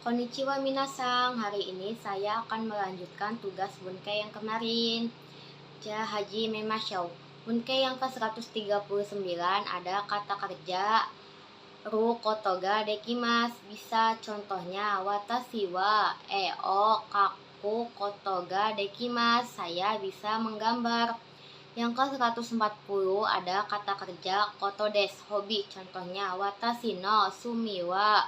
Konnichiwa minasang, hari ini saya akan melanjutkan tugas Bunkai yang kemarin. Haji memashou. Bunkai yang ke-139 ada kata kerja ru kotoga dekimasu. Bisa contohnya watashi wa kaku kotoga dekimasu. Saya bisa menggambar. Yang ke-140 ada kata kerja koto desu, hobi. Contohnya watashi no sumi wa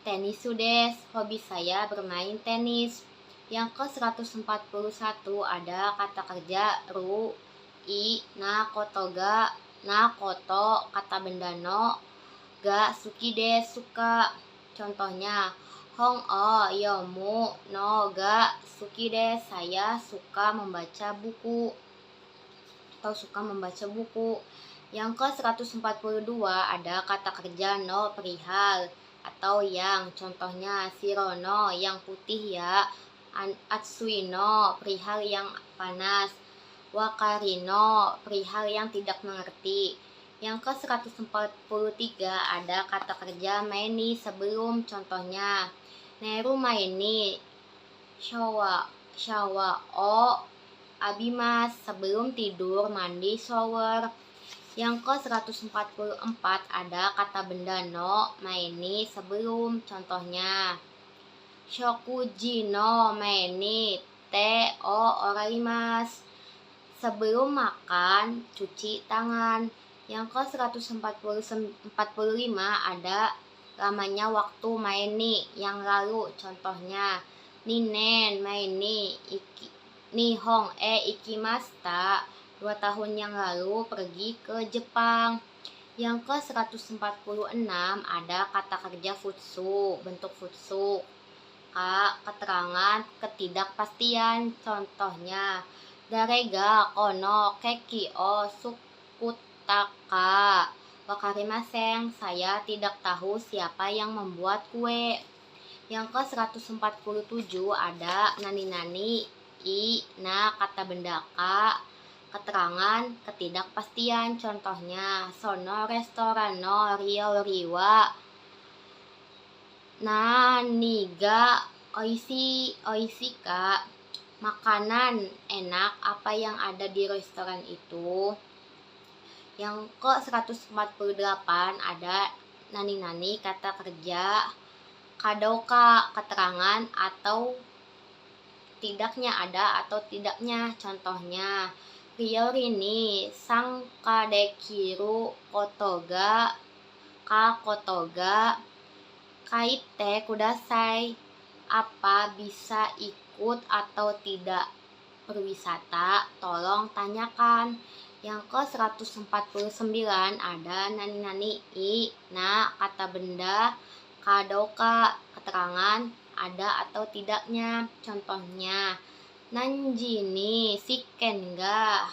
tenisu desu, hobi saya bermain tenis. Yang ke-141 ada kata kerja ru I na kotoga, na koto kata benda no ga suki desu, suka. Contohnya hong o yomu no ga suki desu, saya suka membaca buku atau suka membaca buku. Yang ke-142 ada kata kerja no perihal atau yang. Contohnya shirono yang putih ya, atsuino perihal yang panas, wakarino perihal yang tidak mengerti. Yang ke-143 ada kata kerja maini sebelum. Contohnya neru maini shawa o abimas, sebelum tidur mandi shower. Yang ke-144 ada kata benda no maini sebelum. Contohnya shokuji no maini te o oraimasu, sebelum makan cuci tangan. Yang ke-145 ada lamanya waktu maini yang lalu. Contohnya ninen maini nihong ikimashita, 2 tahun yang lalu pergi ke Jepang. Yang ke-146 ada kata kerja futsu, bentuk futsu. Keterangan ketidakpastian. Contohnya darega kono keki o sukutaka wakarimasen, saya tidak tahu siapa yang membuat kue. Yang ke-147 ada nani-nani I na kata benda ka, keterangan ketidakpastian. Contohnya sono restoran no ryori wa nani ga oishi ka, makanan enak apa yang ada di restoran itu. Yang ke-148 ada nani-nani kata kerja kadoka, keterangan atau tidaknya, ada atau tidaknya. Contohnya ryori ni sankadekiru kotoga kaite kudasai, apa bisa ikut atau tidak berwisata, tolong tanyakan. Yang ke-149 ada nani-nani I na kata benda kadoka, keterangan ada atau tidaknya. Contohnya nanji ni shiken ga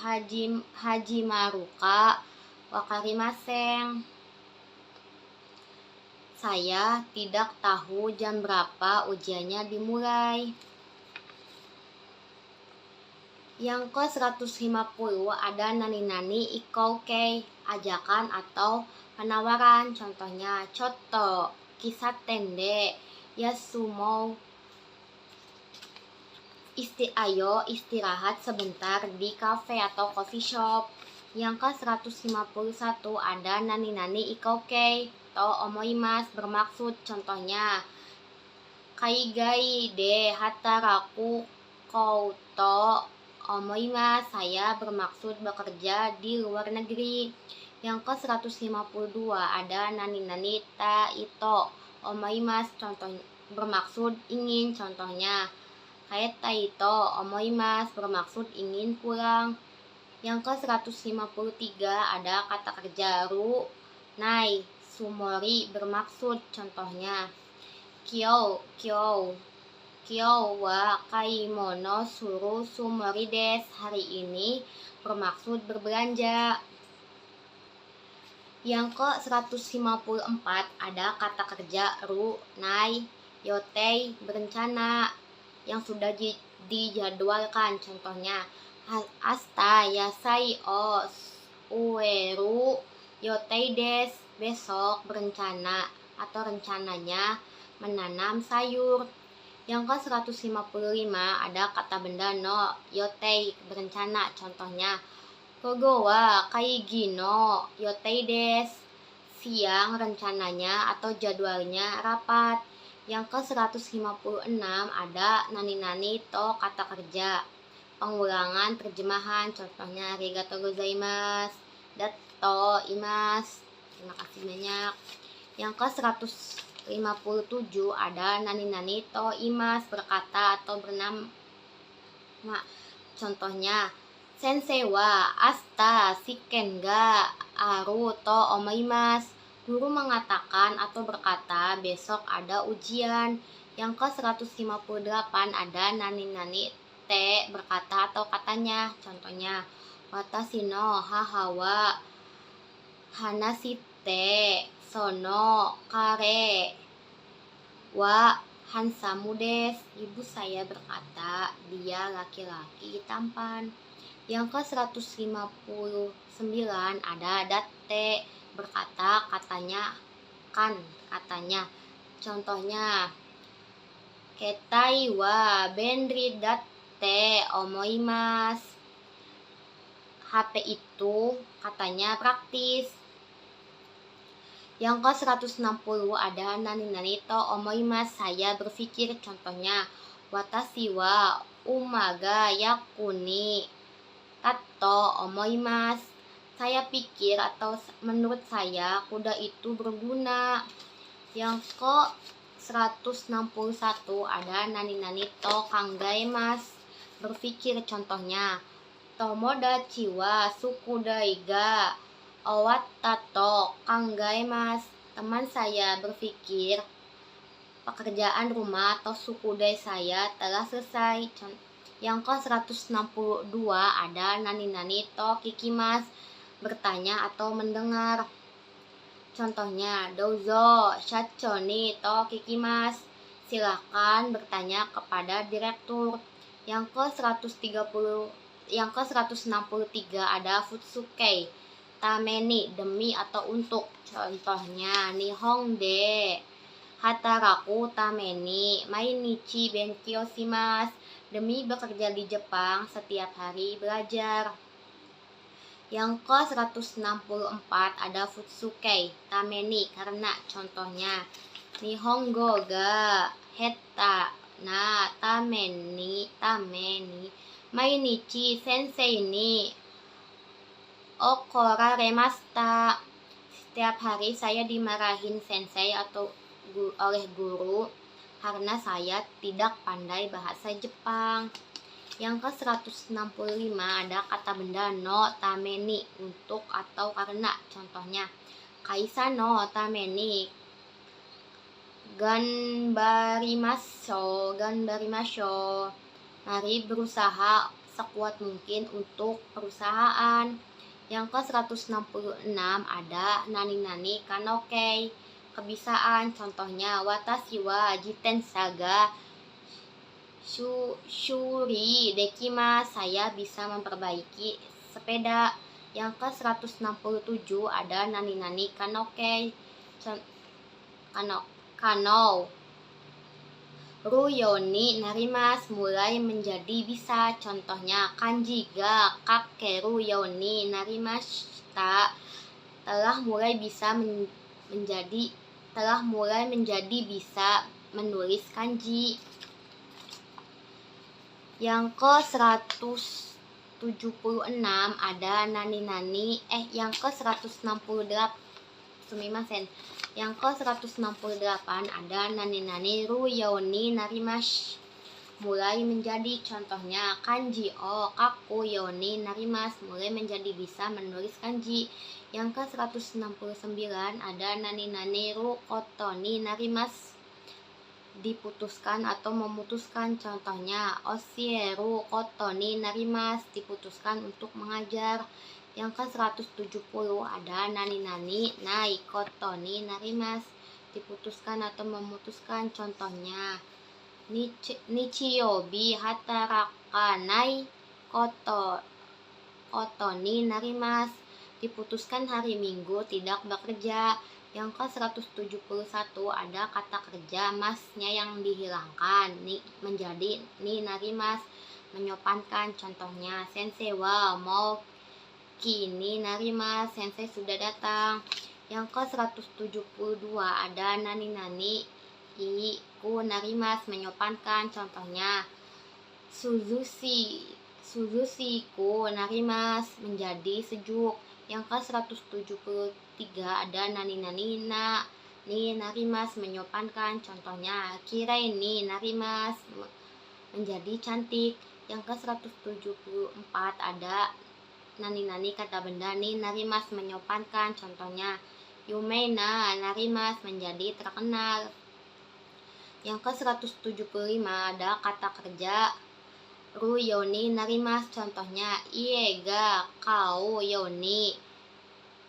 hajimaru ka wakarimasen, saya tidak tahu jam berapa ujiannya dimulai. Yang ke-150 ada nani-nani ikouke, ajakan atau penawaran. Contohnya chotto kisaten de yasumou, ayo istirahat sebentar di kafe atau coffee shop. Yang ke-151 ada nani-nani ikouke atau omoimasu, bermaksud. Contohnya kaigai de hataraku kouto omoimasu, saya bermaksud bekerja di luar negeri. Yang ke-152 ada nani-nani ta ito omoimasu, contoh bermaksud ingin. Contohnya kaeta ito omoimasu, bermaksud ingin pulang. Yang ke-153 ada kata kerja ru nai sumori, bermaksud. Contohnya kyou wa kaimono suru sumori desu, hari ini bermaksud berbelanja. Yang ke-154 ada kata kerja ru nai yotei, berencana yang sudah dijadwalkan. Contohnya asta yasai o ueru yotei desu, besok berencana atau rencananya menanam sayur. Yang ke-155 ada kata benda no yotei, berencana. Contohnya, kogo wa kaigi no yotei desu. Siang rencananya atau jadwalnya rapat. Yang ke-156 ada nani-nani to kata kerja. Pengulangan terjemahan, contohnya arigatou gozaimasu, datto imasu. Terima kasih banyak. Yang ke-157 ada nani-nani to imasu, berkata atau bernama. Contohnya, sensei wa asta shiken ga aru to omaimasu. Guru mengatakan atau berkata besok ada ujian. Yang ke-158 ada nani-nani te, berkata atau katanya. Contohnya, watashi no haha wa hanashite sono kare wa hansamu desu. Ibu saya berkata dia laki-laki tampan. Yang ke-159 ada datte, berkata katanya, kan katanya. Contohnya, ketai wa benri datte omoimasu. HP itu katanya praktis. Yang ke-160 ada nani-nani to omoimasu, saya berpikir. Contohnya, watashi wa uma ga yakuni tato omoimasu. Saya pikir atau menurut saya kuda itu berguna. Yang ke-161 ada nani-nani to kangaimasu, berpikir. Contohnya, tomodachi wa sukudai ga owatta to kangaimasu. Teman saya berpikir pekerjaan rumah atau sukudai saya telah selesai. Yang ke-162 ada nani-nani to kikimasu, bertanya atau mendengar. Contohnya, douzo shacho ni to kikimasu. Silakan bertanya kepada direktur. Yang ke-163 ada futsukei, tameni, demi atau untuk. Contohnya, nihon de hataraku tameni mainichi benkyou shimasu. Demi bekerja di Jepang, setiap hari belajar. Yang ke-164 ada futsukei, tameni, karena. Contohnya, nihongo ga hetta na tameni mainichi sensei ni okoraremashita. Setiap hari saya dimarahin sensei atau oleh guru karena saya tidak pandai bahasa Jepang. Yang ke-165 ada kata benda no tameni, untuk atau karena. Contohnya, kaisa no tameni ganbarimashou. Mari berusaha sekuat mungkin untuk perusahaan. Yang ke-166 ada nani-nani kanokei, kebisaan. Contohnya, watashi wa jitensa ga shuri dekimasu. Saya bisa memperbaiki sepeda. Yang ke-167 ada nani-nani kanokei, kanou ruyoni narimasu, mulai menjadi bisa. Contohnya, kanji ga kakeru yoni narimashita, telah mulai menjadi bisa menulis kanji. Yang ke-176 ada nani-nani yang ke-168 Yang ke-168 ada nani-nani ruyoni narimasu, mulai menjadi. Contohnya, kanji o kaku yoni narimasu, mulai menjadi bisa menulis kanji. Yang ke-169 ada nani-nani ru kotoni narimasu, diputuskan atau memutuskan. Contohnya, oshieru kotoni narimasu, diputuskan untuk mengajar. Yang ke-170 ada nani-nani nai kotoni narimasu, diputuskan atau memutuskan. Contohnya, nichiyobi hatarakanai kotoni narimasu, diputuskan hari Minggu tidak bekerja. Yang ke-171 ada kata kerja masnya yang dihilangkan menjadi ni narimas, menyopankan. Contohnya sensei wa mau kini narimas, sensei sudah datang. Yang ke-172 ada nani iku narimas, menyopankan. Contohnya Suzushi ku narimas, menjadi sejuk. Yang ke-173 ada nani ni narimas, menyopankan. Contohnya kirai ni narimas, menjadi cantik. Yang ke-174 ada nani kata benda ni narimas, menyopankan. Contohnya yume na narimas, menjadi terkenal. Yang ke-175 ada kata kerja ru yoni narimas. Contohnya ie ga kau yoni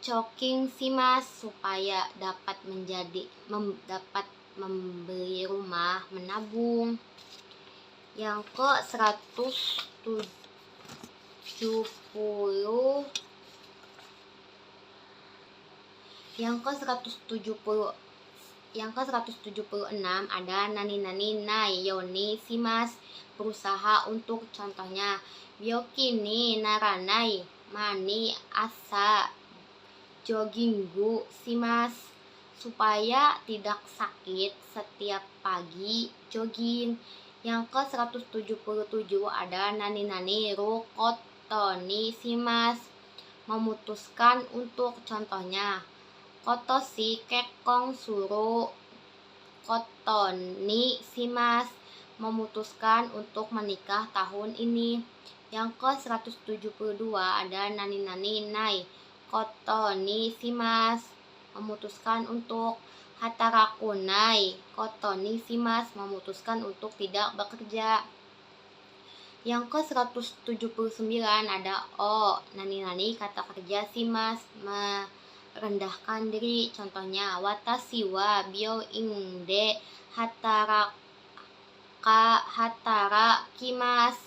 choking simas, supaya dapat membeli rumah, menabung. Yang ke-170 yang ke-176 ada nani nai yoni simas, berusaha untuk. Contohnya byoki ni naranai mani asa jogginggu simas, supaya tidak sakit setiap pagi jogging. Yang ke-177 ada nani ru kotoni simas, memutuskan untuk. Contohnya kotoshi kekkong suru kotoni simas, memutuskan untuk menikah tahun ini. Yang ke-172 ada nani nai kotoni simas, memutuskan untuk. Hataraku nai kotoni simas, memutuskan untuk tidak bekerja. Yang ke-179 ada nani kata kerja simas, merendahkan diri. Contohnya watashi wa byouin de hatarakimasu,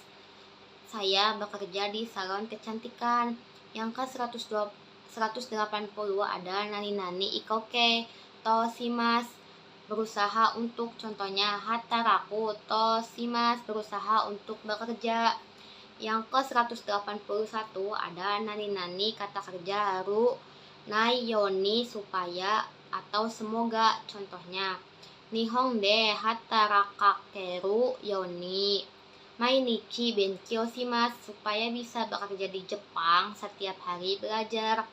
saya bekerja di salon kecantikan. Yang ke-180 ada nani ikoke to simas, berusaha untuk. Contohnya hataraku to simas, berusaha untuk bekerja. Yang ke-181 ada nani kata kerja haru nai yoni, supaya atau semoga. Contohnya nihon de hatarakakeru yoni mainichi benkyou shimasu, supaya bisa bekerja di Jepang, setiap hari belajar.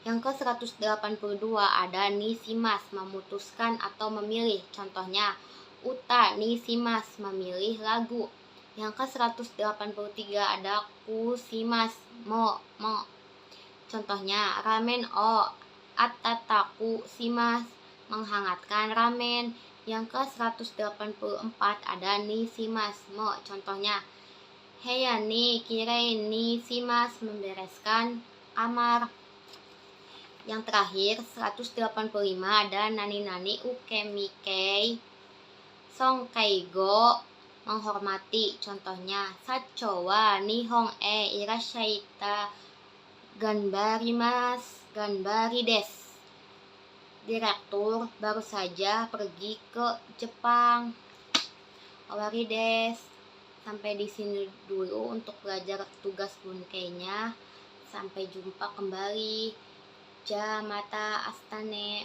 Yang ke-182 ada ni shimas, memutuskan atau memilih. Contohnya uta ni shimas, memilih lagu. Yang ke-183 ada ku shimas mo. Contohnya ramen o atataku shimas, menghangatkan ramen. Yang ke-184 ada ni shimas mo. Contohnya heya ni kirei ni shimas, membereskan kamar. Yang terakhir 185 ada nani ukemikei songkeigo, menghormati. Contohnya sacho wa nihon e irashaita ganbari desu, direktur baru saja pergi ke Jepang. Owari desu. Sampai di sini dulu untuk belajar tugas bunkeinya. Sampai jumpa kembali. Ja mata astane.